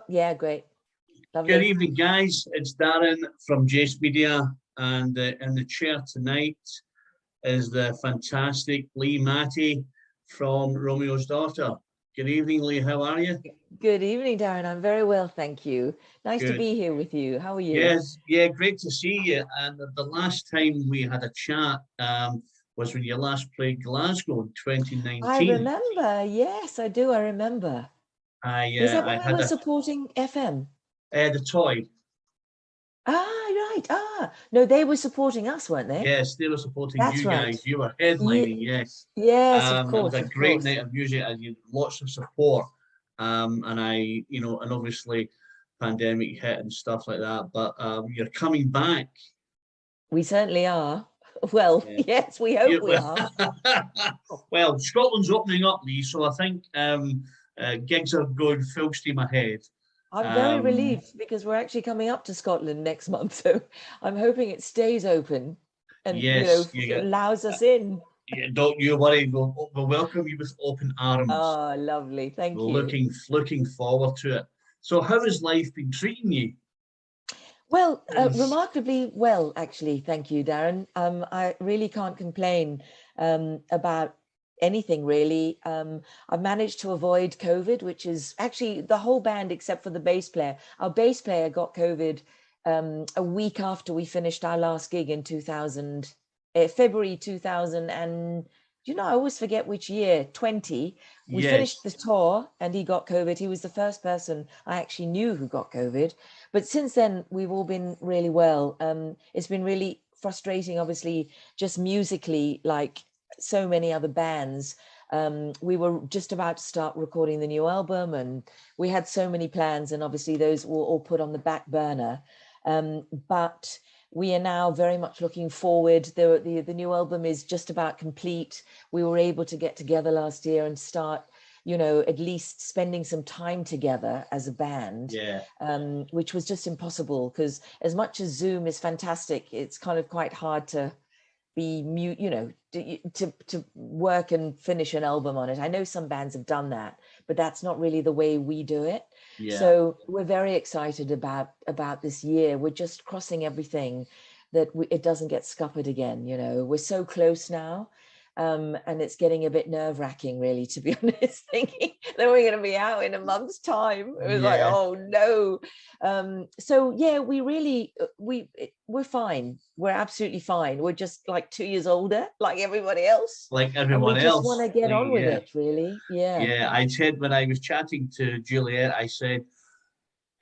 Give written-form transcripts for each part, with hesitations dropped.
Yeah, great. Good Lovely. evening, guys. It's Darren from Jace Media, and in the chair tonight is the fantastic Leigh Matty from Romeo's Daughter. Good evening, Leigh. How are you? Good evening, Darren. I'm very well, thank you. Nice to Good. be here with you. How are you? Yes, yeah, great to see you. And the last time we had a chat was when you last played Glasgow in I 2019. remember. Yes, I do. I remember. I Was that I when we had were supporting FM? the toy. Ah, right. Ah, no, they were supporting us, weren't they? Yes, they were supporting That's you right. guys. You were Ye headlining, yes. yes, of It was course, a of great course. night of music and you lots of support. And and obviously pandemic hit and stuff like that. But you're coming back. We certainly are. Well, Yeah. yes, we Yeah, hope we are. well, Scotland's opening up, Lee, so I think gigs are going full steam ahead. I'm very Um, relieved because we're actually coming up to Scotland next month, so I'm hoping it stays open and yes, you get. allows us in. Yeah, don't you worry. We'll welcome you with open arms. Oh, lovely. Thank you. Looking forward to it. So, how has life been treating you? Well, remarkably well, actually. Thank you, Darren. I really can't complain about anything, really. I've managed to avoid COVID, which is actually the whole band except for the bass player. Our bass player got COVID a week after we finished our last gig in February 2000. And I always forget which year, 20. We finished the Yes. tour and he got COVID. He was the first person I actually knew who got COVID. But since then, we've all been really well. It's been really frustrating, obviously, just musically, like so many other bands. We were just about to start recording the new album and we had so many plans, and obviously those were all put on the back burner. But we are now very much looking forward. The new album is just about complete. We were able to get together last year and start at least spending some time together as a band, Yeah. which was just impossible because as much as Zoom is fantastic, it's kind of quite hard to be mute, to work and finish an album on it. I know some bands have done that, but that's not really the way we do it. Yeah. So we're very excited about this year. We're just crossing everything that it doesn't get scuppered again. We're so close now. And it's getting a bit nerve-wracking, really, to be honest, thinking that we're going to be out in a month's time. It was like, Yeah. oh no. So yeah, we're fine. We're absolutely fine. We're just like 2 years older, like everybody else. Like And we everyone just want to else. get on with Yeah. it, really. Yeah. Yeah. I said when I was chatting to Juliet, I said,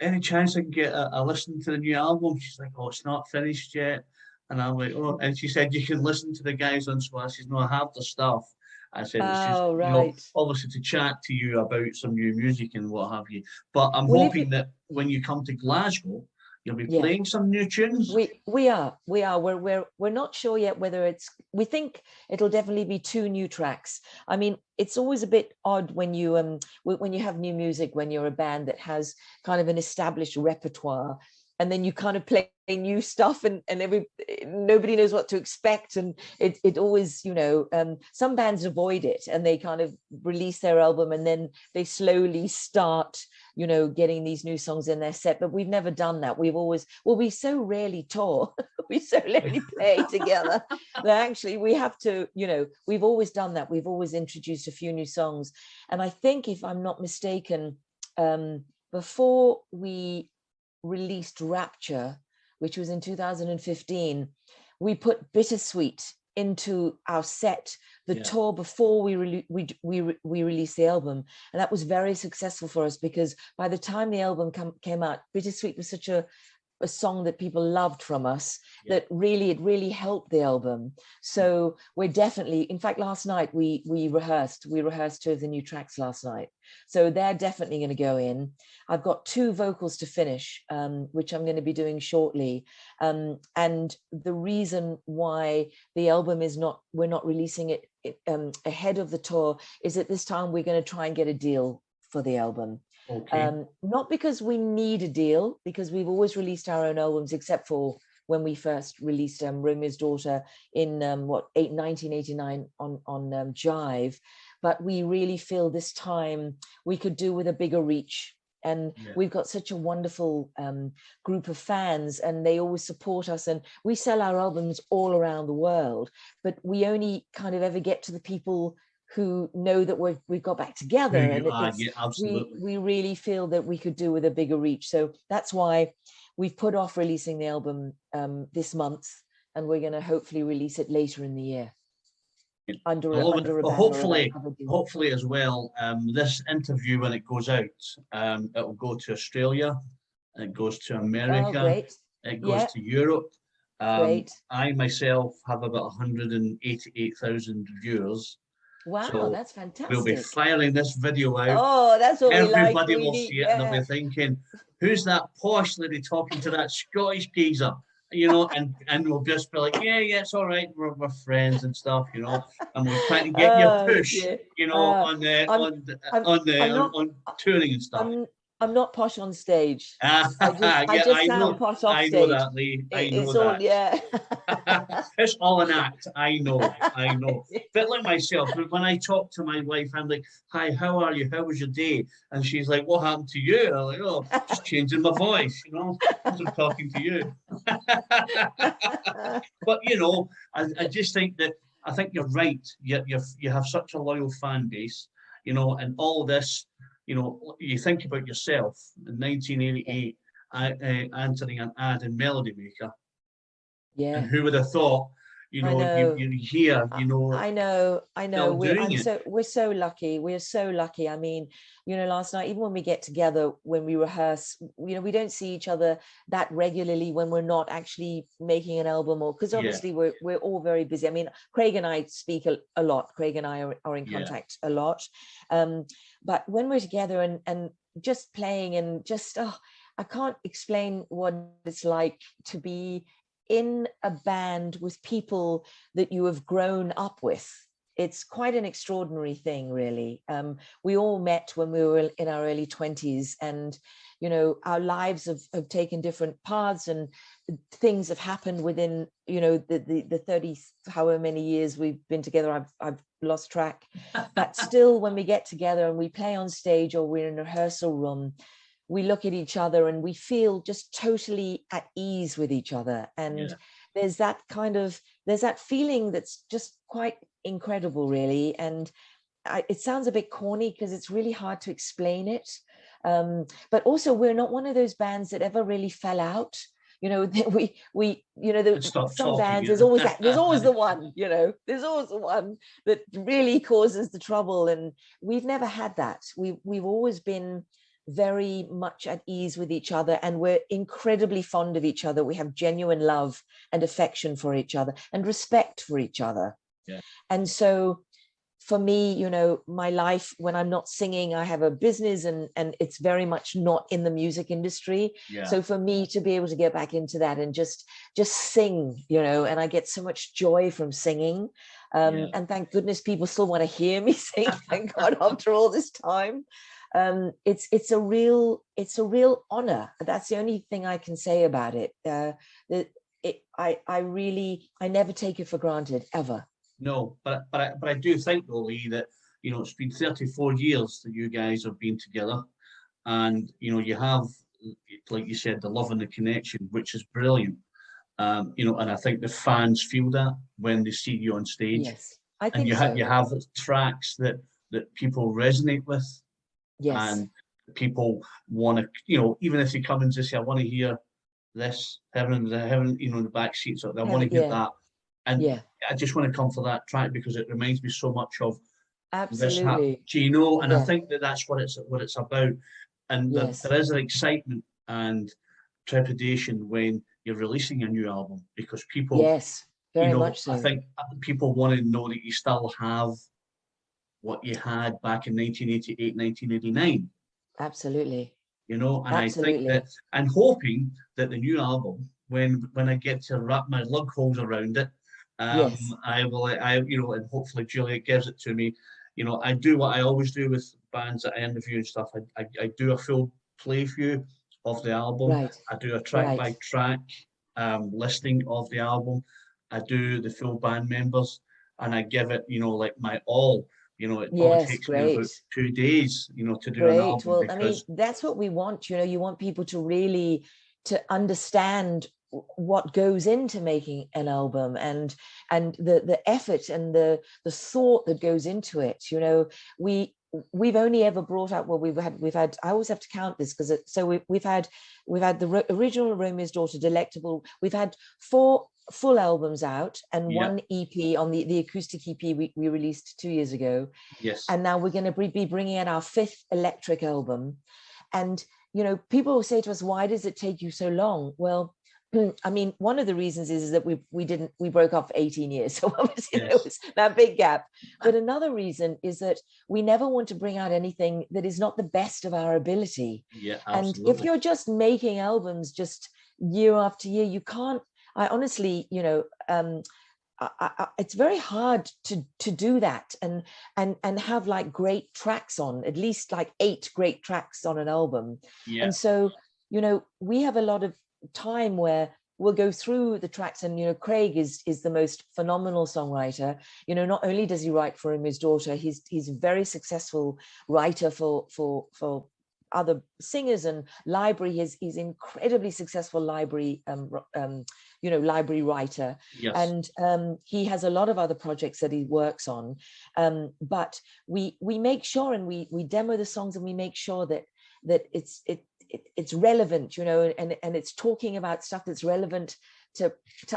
any chance I can get a listen to the new album? She's like, oh, it's not finished yet. And I'm like, oh, and she said, you can listen to the guys on Splash. She says, no, I have the stuff. I said, it's just, Oh, right. obviously to chat to you about some new music and what have you. But I'm Well, if you, hoping that when you come to Glasgow, you'll be yeah. playing some new tunes. We are we're not sure yet whether we think it'll definitely be 2 new tracks. I mean, it's always a bit odd when you have new music, when you're a band that has kind of an established repertoire and then you kind of play new stuff and nobody knows what to expect, and it always some bands avoid it and they kind of release their album and then they slowly start getting these new songs in their set. But we've never done that. We so rarely tour, we so rarely play together that actually we have to, we've always done that. We've always introduced a few new songs. And I think, if I'm not mistaken, before we released Rapture, which was in 2015, we put Bittersweet into our set, the tour before we released the album, and that was very successful for us because by the time the album came out, Bittersweet was such a song that people loved from us that it really helped the album. So we're definitely, in fact, last night we rehearsed 2 of the new tracks last night, so they're definitely going to go in. I've got 2 vocals to finish, which I'm going to be doing shortly, and the reason why the album we're not releasing it ahead of the tour is that this time we're going to try and get a deal for the album. Okay. Not because we need a deal, because we've always released our own albums, except for when we first released Romeo's Daughter in 1989 on Jive. But we really feel this time we could do with a bigger reach and we've got such a wonderful group of fans, and they always support us, and we sell our albums all around the world, but we only kind of ever get to the people who know that we've got back together, and absolutely. we really feel that we could do with a bigger reach. So that's why we've put off releasing the album this month, and we're going to hopefully release it later in the year under a hopefully as well, this interview, when it goes out, it will go to Australia, it goes to America, it goes to Europe. I myself have about 188,000 viewers. Wow, so that's fantastic. We'll be firing this video out. Oh, that's what everybody will see it, and they'll be thinking, who's that posh lady talking to that Scottish geezer? You know, and we'll just be like, yeah, it's all right, we're friends and stuff, you know, and we're trying to get your push, you know, on touring and stuff. I'm not posh on stage. I just sound posh off stage. I know that, Leigh. I know that. It's all an act. I know. But like myself, when I talk to my wife, I'm like, hi, how are you? How was your day? And she's like, what happened to you? I'm like, oh, just changing my voice, you know, I'm talking to you. But, you know, I just think that, I think you're right. You have such a loyal fan base, you know, and all this, you know, you think about yourself in 1988, answering an ad in Melody Maker. Yeah. And who would have thought, you know, you're here, you know. I know. We're so lucky. We're so lucky. I mean, you know, last night, even when we get together, when we rehearse, you know, we don't see each other that regularly when we're not actually making an album, or because obviously we're all very busy. I mean, Craig and I speak a lot. Craig and I are in contact a lot. But when we're together and just playing and just, I can't explain what it's like to be in a band with people that you have grown up with. It's quite an extraordinary thing, really. We all met when we were in our early 20s, and, you know, our lives have taken different paths, and things have happened within, you know, the 30 however many years we've been together. I've lost track. But still, when we get together and we play on stage or we're in a rehearsal room, we look at each other and we feel just totally at ease with each other. And there's that feeling that's just quite incredible, really. And it sounds a bit corny because it's really hard to explain it. But also, we're not one of those bands that ever really fell out. You know, some bands, there's always the one, you know, there's always the one that really causes the trouble. And we've never had that. We've always been very much at ease with each other, and we're incredibly fond of each other. We have genuine love and affection for each other and respect for each other. And so for me, you know, my life, when I'm not singing, I have a business, and it's very much not in the music industry. So for me to be able to get back into that and just sing, you know, and I get so much joy from singing. And thank goodness people still want to hear me sing, thank God, after all this time. It's a real honor. That's the only thing I can say about it. I never take it for granted, ever. No, but I do think, though, Leigh, that, you know, it's been 34 years that you guys have been together, and, you know, you have, like you said, the love and the connection, which is brilliant. You know, and I think the fans feel that when they see you on stage. Yes, I think so. You have tracks that people resonate with. Yes. And people want to, you know, even if they come and just say, I want to hear this, heaven, you know, in the back seats, I want to hear that. And I just want to come for that track because it reminds me so much of this. Do you know? And I think that's what it's about. And there is an excitement and trepidation when you're releasing a new album, because people, very much so. I think people want to know that you still have what you had back in 1988, 1989. Absolutely. You know, and I think that, and hoping that the new album, when I get to wrap my lug holes around it, I will, you know, and hopefully Juliet gives it to me. You know, I do what I always do with bands that I interview and stuff. I do a full playthrough of the album. I do a track by track listing of the album. I do the full band members, and I give it, you know, like my all. You know, it probably Yes, takes me about great. 2 days, you know, to do an Great. album Well, I mean, because that's what we want. You know, you want people to really to understand what goes into making an album and the effort and the thought that goes into it. You know, we've only ever brought out, well, we've had I always have to count this because so we've had the original Romeo's Daughter, Delectable. We've had 4 full albums out and yeah, 1 EP on the acoustic EP we released 2 years ago, yes, and now we're going to be bringing out our 5th electric album. And you know, people will say to us, why does it take you so long? Well, I mean, one of the reasons is that we broke up for 18 years, so obviously there yes, was that big gap. But another reason is that we never want to bring out anything that is not the best of our ability. yeah, And if absolutely. you're just making albums just year after year, you can't. I honestly, you know, it's very hard to do that and have like great tracks on, at least like 8 great tracks on an album. Yeah, And so, you know, we have a lot of time where we'll go through the tracks, and you know, Craig is the most phenomenal songwriter. You know, not only does he write for him, his daughter, he's a very successful writer for other singers and library. He's incredibly successful library you know, library writer. yes, And he has a lot of other projects that he works on. But we make sure, and we demo the songs, and we make sure that it's relevant, you know, and it's talking about stuff that's relevant to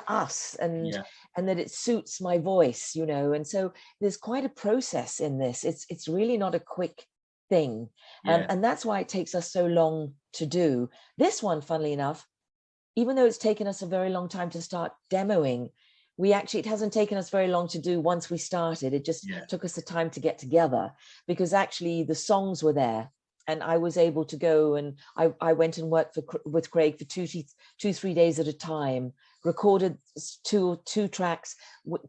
us, yeah, and that it suits my voice, you know. And so there's quite a process in this. It's really not a quick thing. yeah, And that's why it takes us so long to do this one. Funnily enough, even though it's taken us a very long time to start demoing, it hasn't taken us very long to do once we started. It just yeah, took us the time to get together, because actually the songs were there, and I was able to go, and I went and worked with Craig for 3 days at a time, recorded two tracks,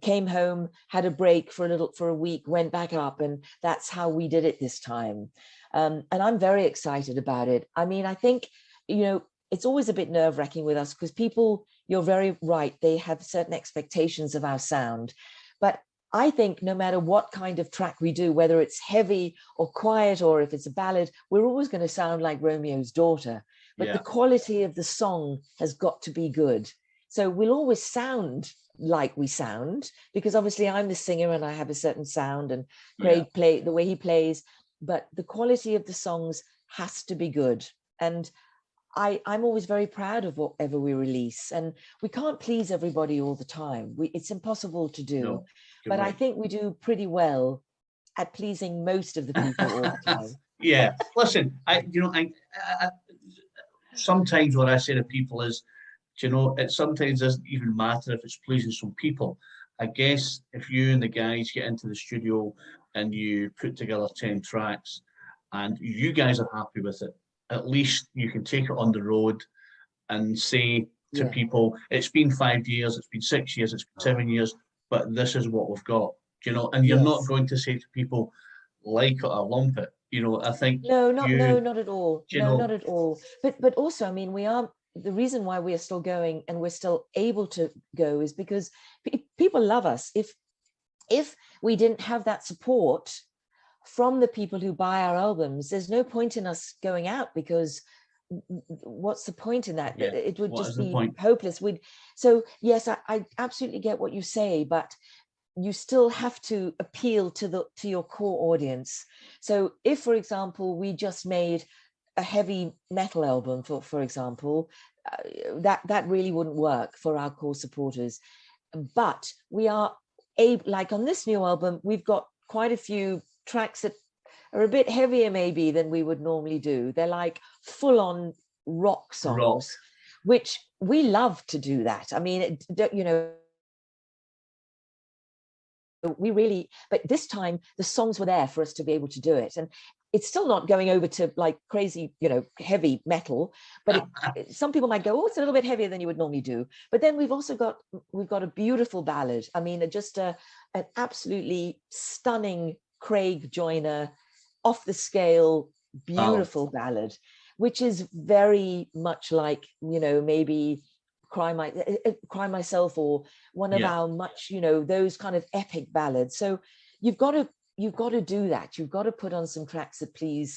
came home, had a break for a week, went back up, and that's how we did it this time. And I'm very excited about it. I mean, I think, you know, it's always a bit nerve-wracking with us because people, you're very right, they have certain expectations of our sound. But I think no matter what kind of track we do, whether it's heavy or quiet, or if it's a ballad, we're always going to sound like Romeo's Daughter. But the yeah, quality of the song has got to be good. So we'll always sound like we sound, because obviously I'm the singer and I have a certain sound, and yeah, Craig play the way he plays, but the quality of the songs has to be good. And I'm always very proud of whatever we release, and we can't please everybody all the time. It's impossible to do, no, you're but I right. think we do pretty well at pleasing most of the people all the time. Yeah, listen, I sometimes what I say to people is, you know, it sometimes doesn't even matter if it's pleasing some people. I guess if you and the guys get into the studio and you put together 10 tracks and you guys are happy with it, at least you can take it on the road and say to Yeah. people, it's been 5 years, it's been 6 years, it's been 7 years, but this is what we've got, you know, and you're not Yes. going to say to people, like it or lump it. You know, I think No, you, not at all. you No, not know, at all. But also, I mean, we are, the reason why we are still going and we're still able to go is because people love us. If we didn't have that support from the people who buy our albums, there's no point in us going out, because what's the point in that? yeah, It would what is just the be point? hopeless. So yes, I absolutely get what you say, but you still have to appeal to your core audience. So if, for example, we just made a heavy metal album, for example, that really wouldn't work for our core supporters. But we are able, like on this new album, we've got quite a few tracks that are a bit heavier maybe than we would normally do. They're like full on rock Rock. songs, which we love to do that. I mean, you know, we really, but this time the songs were there for us to be able to do it. And it's still not going over to like crazy, you know, heavy metal, but some people might go, oh, it's a little bit heavier than you would normally do. But then we've got a beautiful ballad. I mean, just an absolutely stunning Craig Joyner, off the scale, Ballad. beautiful ballad, which is very much like, you know, maybe Cry Myself, or one of Yeah, our much, you know, those kind of epic ballads. So you've got to you've got to do that. You've got to put on some tracks that please,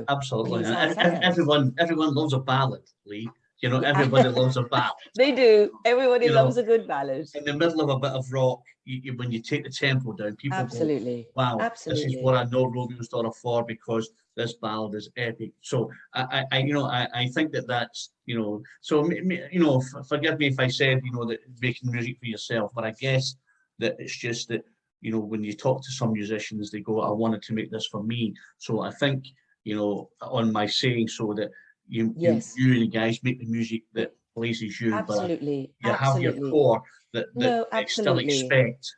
Absolutely. please our And fans. everyone loves a ballad, Leigh. Everybody Yeah. loves a ballad. They do. Everybody You loves know, a good ballad. in the middle of a bit of rock, when you take the tempo down, people go, Absolutely. "Wow, this is what Absolutely. I know Romeo's daughter for because this ballad is epic." So I think that's So forgive me if I said that making music for yourself, but I guess that it's just that when you talk to some musicians, they go, "I wanted to make this for me." So I think on my saying so that Yes. you the guys make the music that pleases you, but Absolutely. you have your Absolutely. core that No, they still absolutely. expect,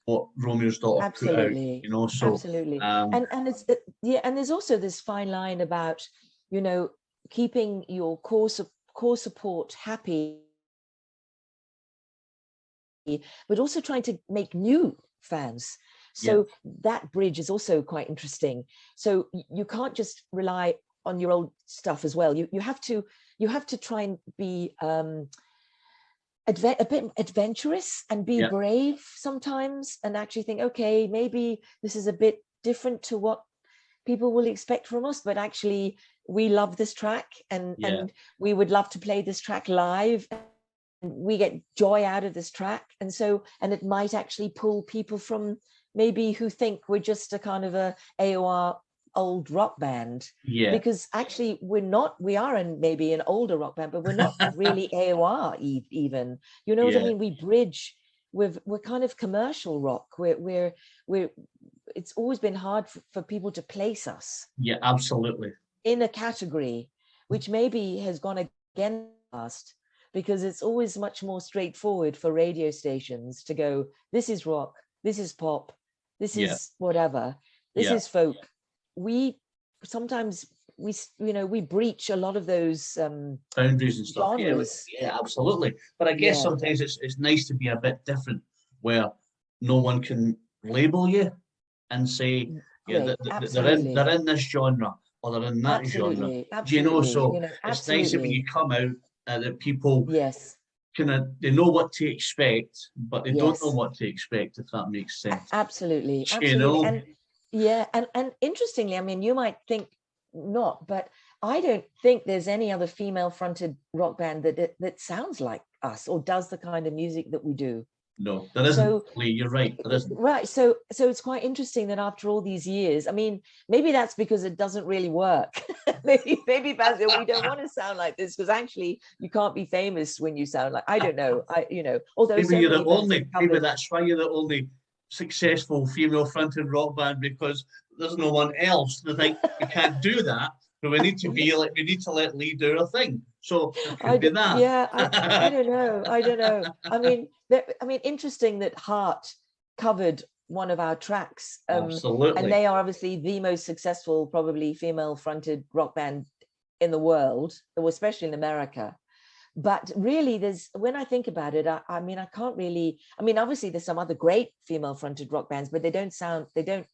what Romeo's daughter put out, Absolutely. So Absolutely. And it's yeah, and there's also this fine line about, keeping your core support happy, but also trying to make new fans. yeah, So that bridge is also quite interesting. So you can't just rely on your old stuff as well. You have to try and be a bit adventurous and be yeah, brave sometimes, and actually think, okay, maybe this is a bit different to what people will expect from us, but actually we love this track, and yeah, we would love to play this track live, and we get joy out of this track. And it might actually pull people from maybe who think we're just a kind of a AOR old rock band, yeah. because actually we are maybe an older rock band, but we're not really AOR even, what I Yeah, mean? We bridge, we're kind of commercial rock. We're It's always been hard for people to place us yeah, absolutely. in a category, which maybe has gone against us, because it's always much more straightforward for radio stations to go, this is rock, this is pop, this Yeah, is whatever, this yeah. is folk. We sometimes we breach a lot of those Boundaries and stuff. Yeah, genres. yeah, absolutely. But I guess Yeah. sometimes it's nice to be a bit different, where no one can label you and say, yeah, Great. they're Absolutely. in this genre or they're in that genre. Absolutely. Absolutely. So it's nice that when you Absolutely. come out, that people Yes. they know what to expect, but they don't know Yes. what to expect, if that makes sense. Absolutely. You Absolutely. know? And yeah, and interestingly, I mean, you might think not, but I don't think there's any other female fronted rock band that sounds like us or does the kind of music that we do. No, there isn't, So Leigh. You're right. There isn't. right, so it's quite interesting that after all these years, I mean, maybe that's because it doesn't really work. maybe fans go, we don't want to sound like this, because actually you can't be famous when you sound like, I don't know, although Maybe so you're the many bands have only. Maybe covered. that's why you're the only successful female-fronted rock band, because there's no one else. They think we can't do that, but we need to let Leigh do her thing. So it could be that. Yeah, I don't know. I don't know. I mean, interesting that Heart covered one of our tracks, and Absolutely. they are obviously the most successful, probably female-fronted rock band in the world, or especially in America. But really, when I think about it, I mean, I can't really. I mean, obviously, there's some other great female-fronted rock bands, but they don't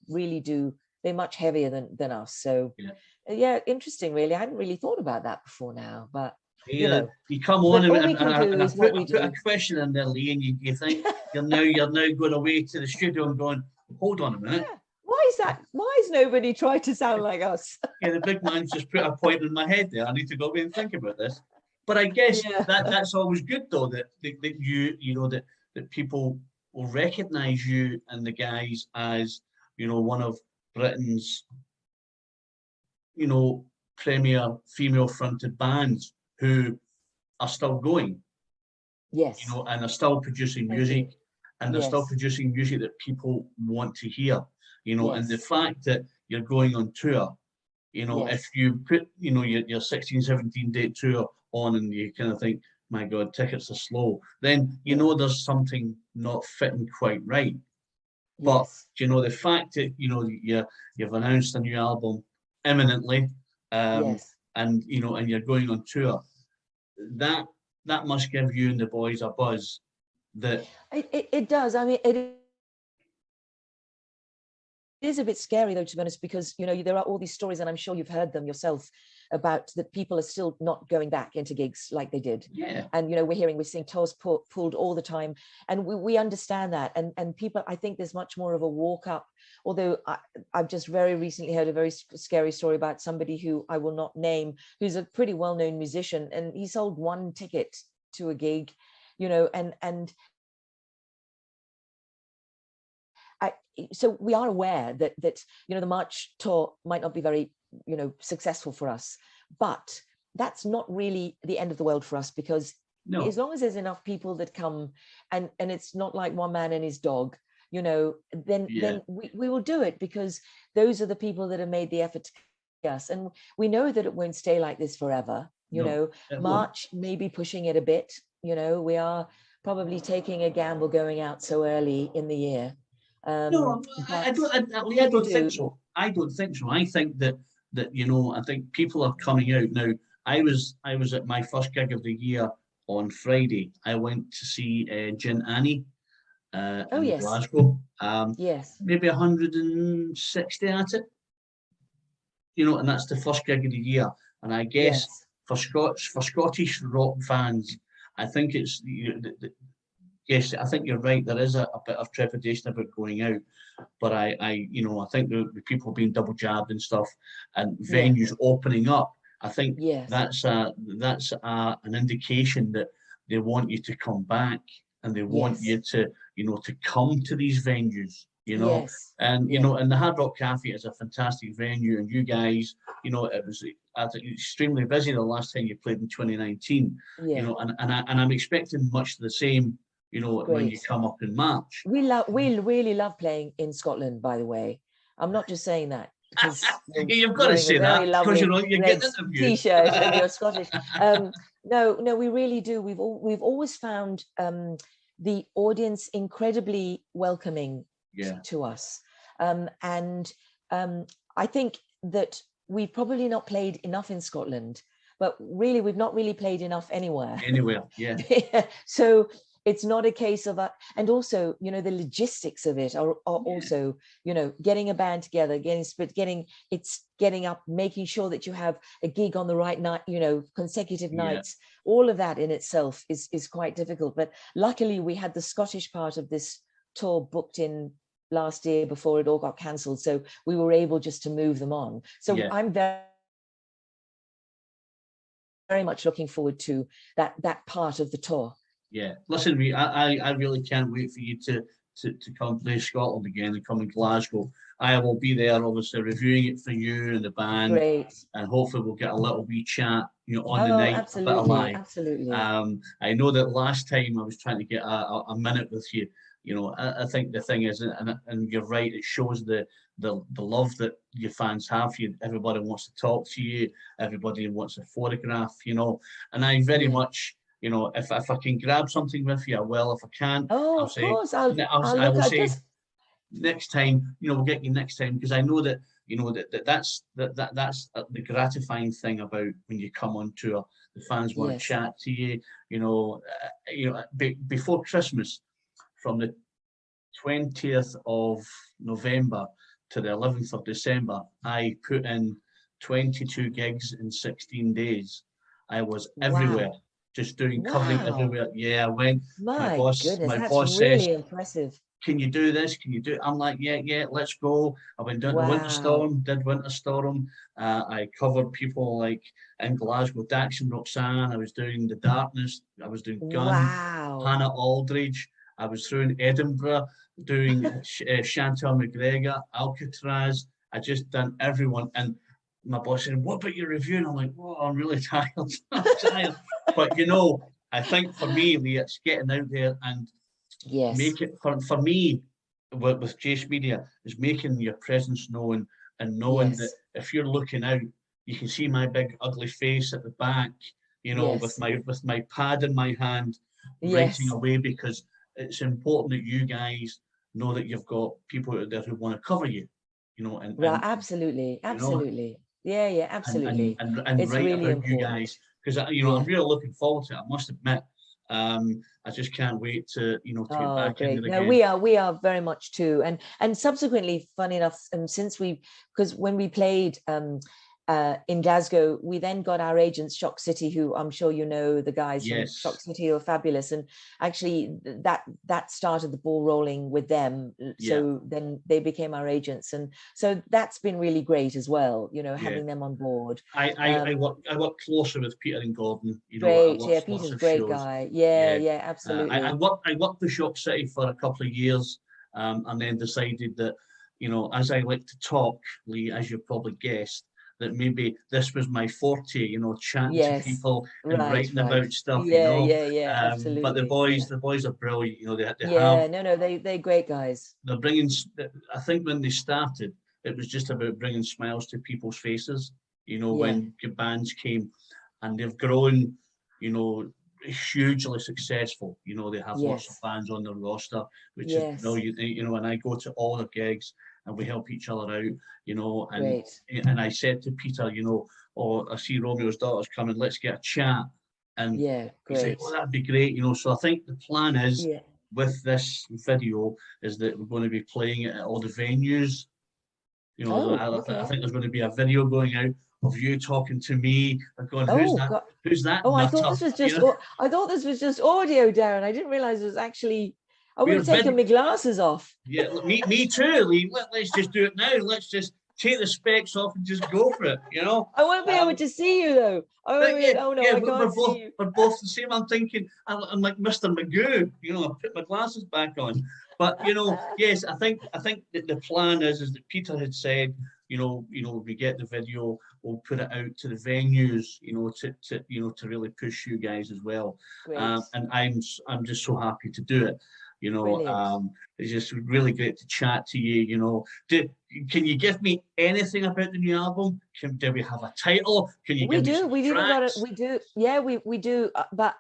really do. They're much heavier than us. So, Yeah. yeah, interesting. Really, I hadn't really thought about that before now, but you Yeah, know you come on but and, all and, we can do and I is what we put a do. question in there, Leigh, and you think you're now going away to the studio and going, hold on a minute. Yeah. Why is that? Why has nobody tried to sound like us? Yeah, the big man's just put a point in my head there. I need to go away and think about this. But I guess Yeah. that's always good though, that that people will recognise you and the guys as, one of Britain's, you know, premier female fronted bands who are still going, Yes. and are still producing Thank music, you. and they're still Yes. producing music that people want to hear, and the Yes. fact that you're going on tour, if Yes. you put, your 16, 17 date tour on and you kind of think, my God, tickets are slow, then Yeah. there's something not fitting quite right. But Yes. the fact that you've announced a new album imminently, Yes. and and you're going on tour, that that must give you and the boys a buzz. That It does. I mean, it is a bit scary, though, to be honest, because, you know, there are all these stories, and I'm sure you've heard them yourself, about that people are still not going back into gigs like they did. Yeah. And, you know, we're seeing tours pulled all the time. And we understand that. And people, I think there's much more of a walk up, although I've just very recently heard a very scary story about somebody who I will not name, who's a pretty well-known musician, and he sold one ticket to a gig, you know, and so we are aware that you know, the March tour might not be very, you know, successful for us, but that's not really the end of the world for us, because as long as there's enough people that come, and it's not like one man and his dog, you know, then we will do it, because those are the people that have made the effort to come us, and we know that it won't stay like this forever. You know, March may be pushing it a bit. You know, we are probably taking a gamble going out so early in the year. No, I don't think so. I don't think so. I think that you know, I think people are coming out now. I was at my first gig of the year on Friday. I went to see Gin Annie in Glasgow. Yes. Maybe 160 at it. You know, and that's the first gig of the year. And I guess for Scottish rock fans, I think it's yes, I think you're right. There is a bit of trepidation about going out, but I you know, I think the people being double jabbed and stuff, and venues opening up. I think that's an indication that they want you to come back, and they want you to, you know, to come to these venues. You know, and you know, and the Hard Rock Cafe is a fantastic venue, and you guys, you know, it was, I think, extremely busy the last time you played in 2019. You know, and I'm expecting much the same. You know, when you come up in March. We really love playing in Scotland, by the way. I'm not just saying that because you've got to say that, because you know you're getting interviewed. T-shirt and you're Scottish. No, we really do. We've always found the audience incredibly welcoming to us, and I think that we've probably not played enough in Scotland, but really we've not really played enough anywhere. So it's not a case of and also, you know, the logistics of it are also, you know, getting a band together, getting up, making sure that you have a gig on the right night, you know, consecutive nights. All of that in itself is quite difficult. But luckily we had the Scottish part of this tour booked in last year before it all got cancelled, so we were able just to move them on. So I'm very much looking forward to that part of the tour. Yeah, listen, I really can't wait for you to come play Scotland again and come in Glasgow. I will be there, obviously, reviewing it for you and the band. Great. And hopefully we'll get a little wee chat, you know, on the night. Absolutely, I know that last time I was trying to get a minute with you. You know, I think the thing is, and you're right, it shows the love that your fans have for you. Everybody wants to talk to you. Everybody wants a photograph, you know. And I very much, you know, if I can grab something with you, I will. If I can't, I'll say, I will say, next time, you know, we'll get you next time, because I know that, you know, that's the gratifying thing about when you come on tour. The fans want to chat to you, you know, before Christmas, from the 20th of November to the 11th of December, I put in 22 gigs in 16 days. I was everywhere, just doing covering everywhere. Yeah, I went. My boss really says, impressive. Can you do this? Can you do it? I'm like, yeah, let's go. I went down to Winterstorm, did Winterstorm. I covered people like in Glasgow, Dax and Roxanne. I was doing The Darkness. I was doing Gun, Hannah Aldridge. I was through in Edinburgh doing Chantal McGregor, Alcatraz. I just done everyone. And my boss said, "What about your review?" And I'm like, "Oh, I'm really tired." I'm tired. But, you know, I think for me, Leigh, it's getting out there and make it, for me, with Jace Media, is making your presence known, and knowing that if you're looking out, you can see my big ugly face at the back, you know, with my pad in my hand, writing away, because it's important that you guys know that you've got people out there who want to cover you, you know. And absolutely, absolutely, absolutely. And it's write really about important. you guys, because, you know, I'm really looking forward to it. I must admit, I just can't wait to, you know, to get Oh, back into great. the No, game. we are very much too. And subsequently, funny enough, since because when we played in Glasgow, we then got our agents, Shock City, who I'm sure you know, the guys from Shock Yes. City, who are fabulous. And actually that started the ball rolling with them. Yeah. So then they became our agents. And so that's been really great as well, you know, Yeah. having them on board. I work closer with Peter and Gordon. You know, I Great. Yeah, watch lots Peter's a of great shows. guy. Yeah, Yeah. yeah, I absolutely. worked for Shock City for a couple of years, and then decided that, you know, as I like to talk, Leigh, as you probably guessed, that maybe this was my forte, you know, chatting to Yes. people and Right, writing right. about stuff, you Yeah, know. yeah, yeah, But absolutely. Yeah. the boys are brilliant. You know, they have Yeah, no, they're great guys. they're bringing. I think when they started, it was just about bringing smiles to people's faces. You know, Yeah. when bands came, and they've grown, you know, hugely successful. You know, they have lots of Yes. bands on their roster, which is Yes. brilliant. You know, and I go to all the gigs and we help each other out. You know, Great. and I said to Peter, you know, oh, I see Romeo's daughter's coming. Let's get a chat. And Yeah, he's like, great. oh, that'd be great. You know, so I think the plan is Yeah. with this video is that we're going to be playing it at all the venues. You know, Oh, I okay. think there's going to be a video going out of you talking to me and going, "Who's Oh, that? God. Who's that Oh, I thought nutter?" this was You just know, I thought this was just audio, Darren. I didn't realize it was actually I would we're have taken vid. my glasses off. Yeah, me too, Leigh. Let's just do it now. Let's just take the specs off and just go for it. You know. I won't be able Um, to see you though. I won't But be yeah, oh no, yeah, I can't see you. we're both the same. I'm thinking I'm like Mr. Magoo, you know, I put my glasses back on. But you know, yes, I think that the plan is that Peter had said, you know, we get the video, we'll put it out to the venues, you know, to you know to really push you guys as well. Great. And I'm just so happy to do it. You know, Brilliant. it's just really great to chat to you. You know, can you give me anything about the new album? Do we have a title? Can you We give me do. some We've even got it. tracks? We do. Yeah, we do. But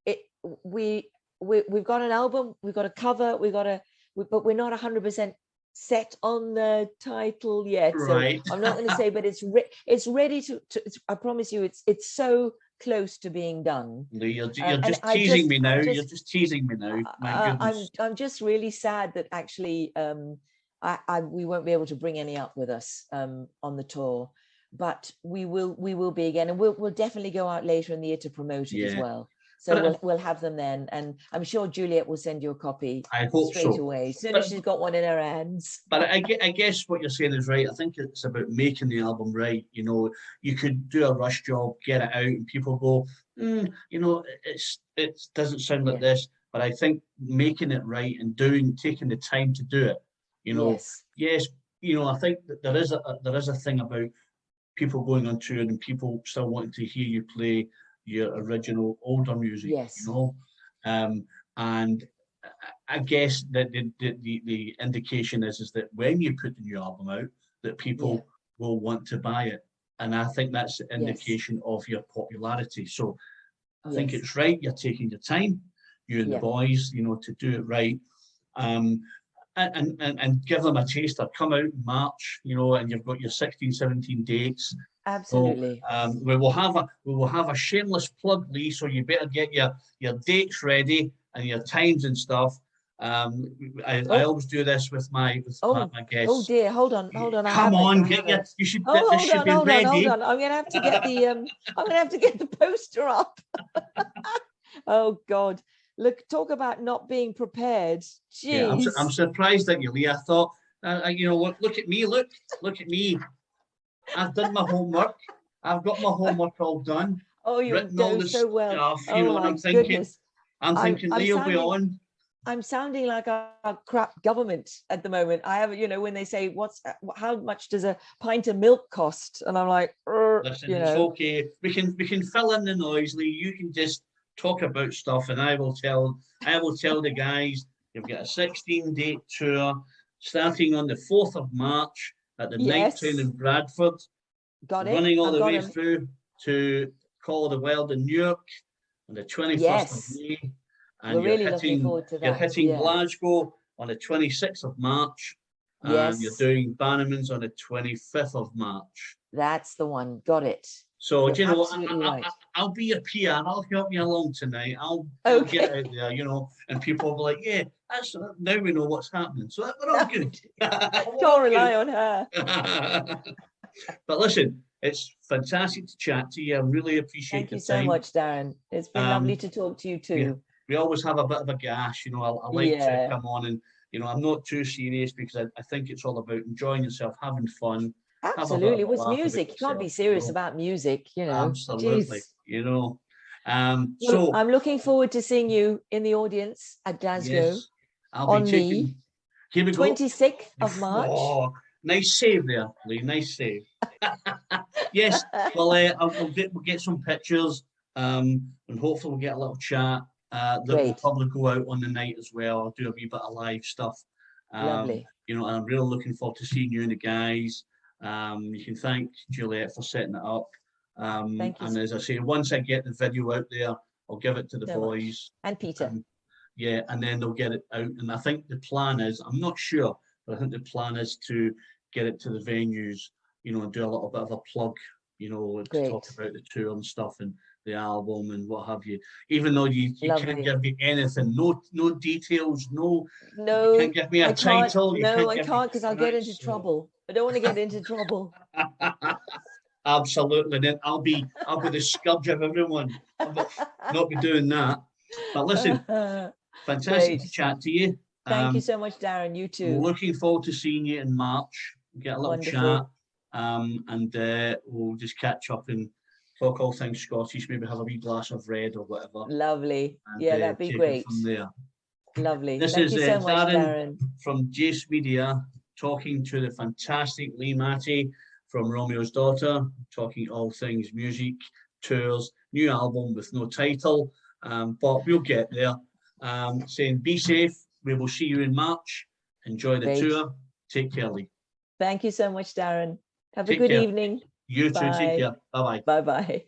it we we've got an album. We've got a cover. But we're not 100% set on the title yet. So Right. I'm not going to say. But it's ready to. I promise you, it's so close to being done. No, you're And just teasing me now. I'm You're just just teasing me now. My goodness. I'm just really sad that actually we won't be able to bring any up with us on the tour, but we will be again, and we'll definitely go out later in the year to promote it as Yeah. well. So But we'll have them then, and I'm sure Juliet will send you a copy I hope straight so. away, as soon as But she's got one in her hands. but I guess what you're saying is right. I think it's about making the album right. You know, you could do a rush job, get it out, and people go, you know, it doesn't sound like Yeah. this. But I think making it right and taking the time to do it. You know, Yes. yes, you know, I think that there is a thing about people going on tour and people still wanting to hear you play your original older music, you Yes. know. And I guess that the indication is that when you put the new album out, that Yeah. people will want to buy it. And I think that's the Yes. indication of your popularity. So I think Yes. it's right. You're taking your time, you and the Yeah. boys, you know, to do it right. Um, and give them a taster. Come out in March, you know, and you've got your 16, 17 dates. So Absolutely. we will have a shameless plug, Leigh. So you better get your dates ready and your times and stuff. I Oh. always do this with Oh, my oh guests. dear, hold on, I Come haven't. on, I get your. haven't. You should. Oh, This should be hold ready. on. I'm gonna have to get the I'm gonna have to get the poster up. Oh God. Look, talk about not being prepared. Yeah, I'm Jeez. surprised at you, Leigh. I thought, you know, look at me, look at me. I've done my homework. I've got my homework all done, Oh, you written all do this so well. stuff, you Oh know, and my goodness. I'm thinking, I'm Leigh will be sounding on. I'm sounding like a crap government at the moment. I have, you know, when they say how much does a pint of milk cost? And I'm like, Listen, you it's know. okay. We can fill in the noise, Leigh. You can just talk about stuff, and I will tell the guys you've got a 16-date tour starting on the 4th of March at the night train Yes, in Bradford, got it. running all I've the got way him. through to Call of the Wild in Newark on the 21st of Yes. May, and We're really looking forward to you're that. hitting Yeah. Glasgow on the 26th of March, and you're Yes. doing Bannerman's on the 25th of March. That's the one. Got it. So, You're do you know, absolutely right. I'll be your PR. I'll help you along tonight. I'll get Okay. out there, you know, and people will be like, yeah, that's now we know what's happening. So we're all good. We're Can't all rely good. on her. But listen, it's fantastic to chat to you. I really appreciate Thank the you so time. much, Darren. It's been lovely Um, to talk to you we, too. we always have a bit of a gash, you know. I like to Yeah, come on and, you know, I'm not too serious because I think it's all about enjoying yourself, having fun, have a bit of absolutely. a With laugh about music, you can't be yourself, you serious know. about music, you know. Absolutely, Jeez. you know. Well, So I'm looking forward to seeing you in the audience at Glasgow yes, I'll be on taking. the Here we go. 26th of March. Oh, nice save there, Leigh. Nice save. Yes, well, we'll get some pictures, and hopefully we'll get a little chat. We'll Great. probably go out on the night as well. I'll do a wee bit of live stuff. Lovely. You know, and I'm really looking forward to seeing you and the guys. You can thank Juliet for setting it up. Thank you And as I say, once I get the video out there, I'll give it to the so much. boys. And Peter. And yeah, and then they'll get it out. And I think the plan is, I'm not sure, but I think the plan is to get it to the venues, you know, and do a little bit of a plug, you know, to talk Great. about the tour and stuff and the album and what have you. Even though you can't Lovely. give me anything, no details, you No, can't give me a I can't. title, you No, can't I give me can't because I'll get into credits. trouble. I don't want to get into trouble. Absolutely. Then I'll be the scourge of everyone. Not be doing that. But listen, fantastic Great. to chat to you. Thank you so much, Darren. You too. Looking forward to seeing you in March. Get a little chat, Wonderful. and we'll just catch up and talk all things Scottish. Maybe have a wee glass of red or whatever, Lovely. and Yeah, that'd be take it great. from there. Lovely. This Thank is you so much, Darren Darren. from Jace Media talking to the fantastic Leigh Matty from Romeo's Daughter, talking all things music, tours, new album with no title, but we'll get there. Saying be safe. We will see you in March. Enjoy the Great. tour. Take care, Leigh. Thank you so much, Darren. Have a Take good care. evening. You too. Take Bye. care. Bye bye. Bye-bye.